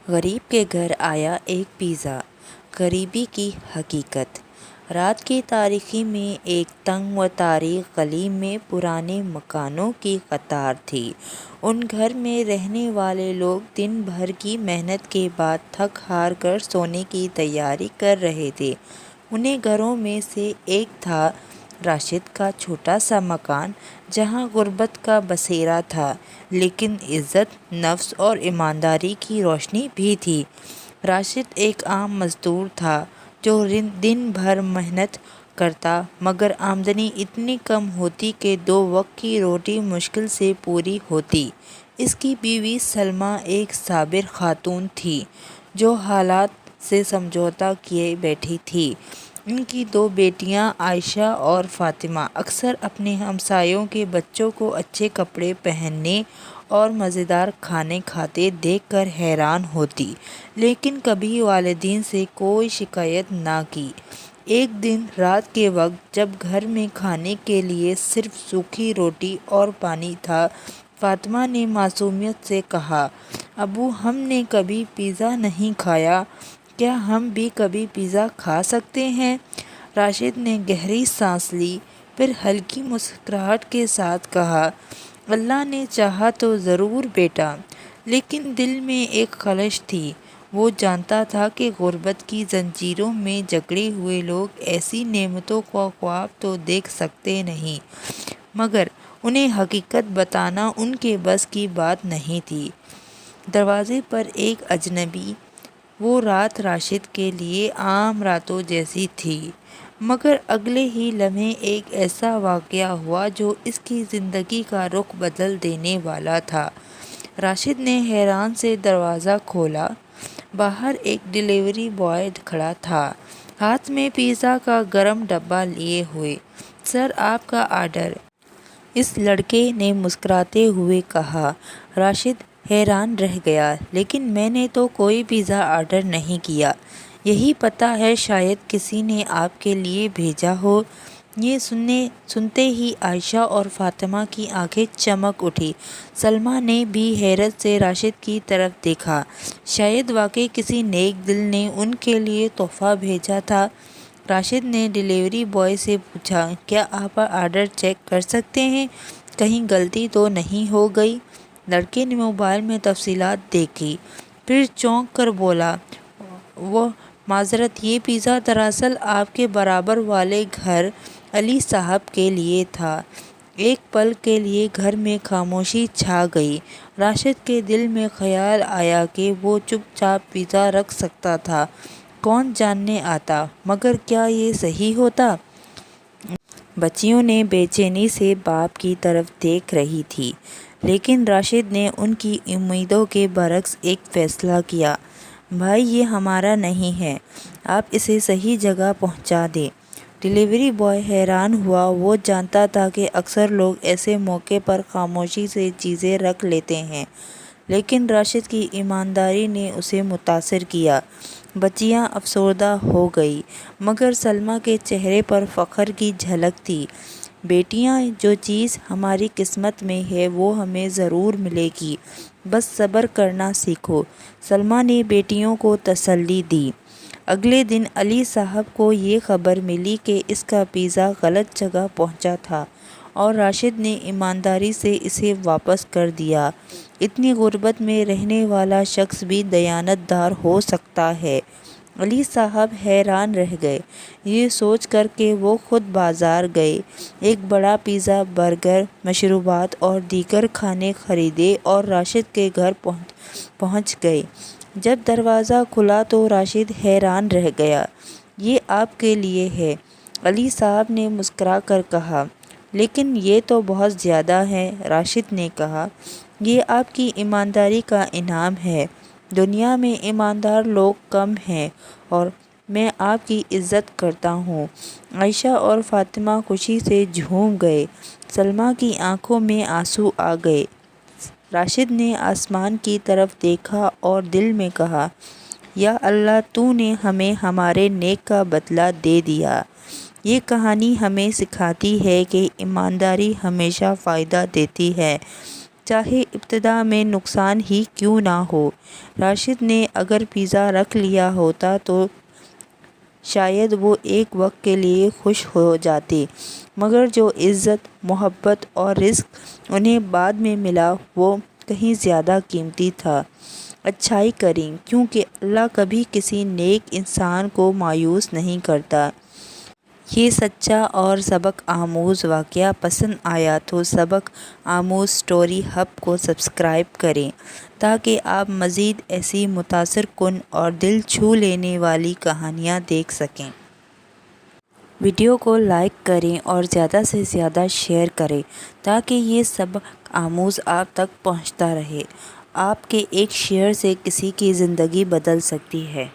غریب کے گھر آیا ایک پیزا۔ غریبی کی حقیقت۔ رات کی تاریکی میں ایک تنگ و تاریک گلی میں پرانے مکانوں کی قطار تھی۔ ان گھر میں رہنے والے لوگ دن بھر کی محنت کے بعد تھک ہار کر سونے کی تیاری کر رہے تھے۔ انہیں گھروں میں سے ایک تھا راشد کا چھوٹا سا مکان، جہاں غربت کا بسیرا تھا لیکن عزت، نفس اور ایمانداری کی روشنی بھی تھی۔ راشد ایک عام مزدور تھا جو دن بھر محنت کرتا، مگر آمدنی اتنی کم ہوتی کہ 2 وقت کی روٹی مشکل سے پوری ہوتی۔ اس کی بیوی سلمیٰ ایک صابر خاتون تھی جو حالات سے سمجھوتہ کیے بیٹھی تھی۔ ان کی 2 بیٹیاں عائشہ اور فاطمہ اکثر اپنے ہمسایوں کے بچوں کو اچھے کپڑے پہننے اور مزیدار کھانے کھاتے دیکھ کر حیران ہوتی، لیکن کبھی والدین سے کوئی شکایت نہ کی۔ ایک دن رات کے وقت جب گھر میں کھانے کے لیے صرف سوکھی روٹی اور پانی تھا، فاطمہ نے معصومیت سے کہا، ابو، ہم نے کبھی پیزا نہیں کھایا، کیا ہم بھی کبھی پیزا کھا سکتے ہیں؟ راشد نے گہری سانس لی، پھر ہلکی مسکراہٹ کے ساتھ کہا، اللہ نے چاہا تو ضرور بیٹا۔ لیکن دل میں ایک خلش تھی۔ وہ جانتا تھا کہ غربت کی زنجیروں میں جکڑے ہوئے لوگ ایسی نعمتوں کا خواب تو دیکھ سکتے نہیں، مگر انہیں حقیقت بتانا ان کے بس کی بات نہیں تھی۔ دروازے پر ایک اجنبی۔ وہ رات راشد کے لیے عام راتوں جیسی تھی، مگر اگلے ہی لمحے ایک ایسا واقعہ ہوا جو اس کی زندگی کا رخ بدل دینے والا تھا۔ راشد نے حیرانی سے دروازہ کھولا۔ باہر ایک ڈیلیوری بوائے کھڑا تھا، ہاتھ میں پیزا کا گرم ڈبہ لیے ہوئے۔ سر، آپ کا آرڈر۔ اس لڑکے نے مسکراتے ہوئے کہا۔ راشد حیران رہ گیا، لیکن میں نے تو کوئی پیزا آرڈر نہیں کیا۔ یہی پتا ہے شاید کسی نے آپ کے لیے بھیجا ہو۔ یہ سنتے ہی عائشہ اور فاطمہ کی آنکھیں چمک اٹھیں۔ سلمیٰ نے بھی حیرت سے راشد کی طرف دیکھا۔ شاید واقعی کسی نیک دل نے ان کے لیے تحفہ بھیجا تھا۔ راشد نے ڈیلیوری بوائے سے پوچھا، کیا آپ آرڈر چیک کر سکتے ہیں؟ کہیں غلطی تو نہیں ہو گئی؟ لڑکے نے موبائل میں تفصیلات دیکھیں، پھر چونک کر بولا، معذرت، یہ پیزا دراصل آپ کے برابر والے گھر علی صاحب کے لیے تھا۔ ایک پل کے لیے گھر میں خاموشی چھا گئی۔ راشد کے دل میں خیال آیا کہ وہ چپ چاپ پیزا رکھ سکتا تھا، کون جاننے آتا، مگر کیا یہ صحیح ہوتا؟ بچیوں نے بے چینی سے باپ کی طرف دیکھ رہی تھیں، لیکن راشد نے ان کی امیدوں کے برعکس ایک فیصلہ کیا، بھائی، یہ ہمارا نہیں ہے، آپ اسے صحیح جگہ پہنچا دیں۔ ڈیلیوری بوائے حیران ہوا۔ وہ جانتا تھا کہ اکثر لوگ ایسے موقع پر خاموشی سے چیزیں رکھ لیتے ہیں، لیکن راشد کی ایمانداری نے اسے متاثر کیا۔ بچیاں افسردہ ہو گئیں، مگر سلمیٰ کے چہرے پر فخر کی جھلک تھی۔ بیٹیاں، جو چیز ہماری قسمت میں ہے وہ ہمیں ضرور ملے گی، بس صبر کرنا سیکھو، سلمیٰ نے بیٹیوں کو تسلی دی۔ اگلے دن علی صاحب کو یہ خبر ملی کہ اس کا پیزا غلط جگہ پہنچا تھا اور راشد نے ایمانداری سے اسے واپس کر دیا۔ اتنی غربت میں رہنے والا شخص بھی دیانت دار ہو سکتا ہے۔ علی صاحب حیران رہ گئے، یہ سوچ کر کہ وہ خود بازار گئے، ایک بڑا پیزا، برگر، مشروبات اور دیگر کھانے خریدے اور راشد کے گھر پہنچ گئے۔ جب دروازہ کھلا تو راشد حیران رہ گیا۔ یہ آپ کے لیے ہے، علی صاحب نے مسکرا کر کہا۔ لیکن یہ تو بہت زیادہ ہے، راشد نے کہا۔ یہ آپ کی ایمانداری کا انعام ہے۔ دنیا میں ایماندار لوگ کم ہیں اور میں آپ کی عزت کرتا ہوں۔ عائشہ اور فاطمہ خوشی سے جھوم گئے۔ سلمیٰ کی آنکھوں میں آنسو آ گئے۔ راشد نے آسمان کی طرف دیکھا اور دل میں کہا، یا اللہ، تو نے ہمیں ہمارے نیک کا بدلہ دے دیا۔ یہ کہانی ہمیں سکھاتی ہے کہ ایمانداری ہمیشہ فائدہ دیتی ہے۔ چاہے ابتدا میں نقصان ہی کیوں نہ ہو۔ راشد نے اگر پیزا رکھ لیا ہوتا تو شاید وہ ایک وقت کے لیے خوش ہو جاتے، مگر جو عزت، محبت اور رزق انہیں بعد میں ملا وہ کہیں زیادہ قیمتی تھا۔ اچھائی کریں، کیونکہ اللہ کبھی کسی نیک انسان کو مایوس نہیں کرتا۔ یہ سچا اور سبق آموز واقعہ پسند آیا تو سبق آموز اسٹوری ہب کو سبسکرائب کریں تاکہ آپ مزید ایسی متاثر کن اور دل چھو لینے والی کہانیاں دیکھ سکیں۔ ویڈیو کو لائک کریں اور زیادہ سے زیادہ شیئر کریں تاکہ یہ سبق آموز آپ تک پہنچتا رہے۔ آپ کے ایک شیئر سے کسی کی زندگی بدل سکتی ہے۔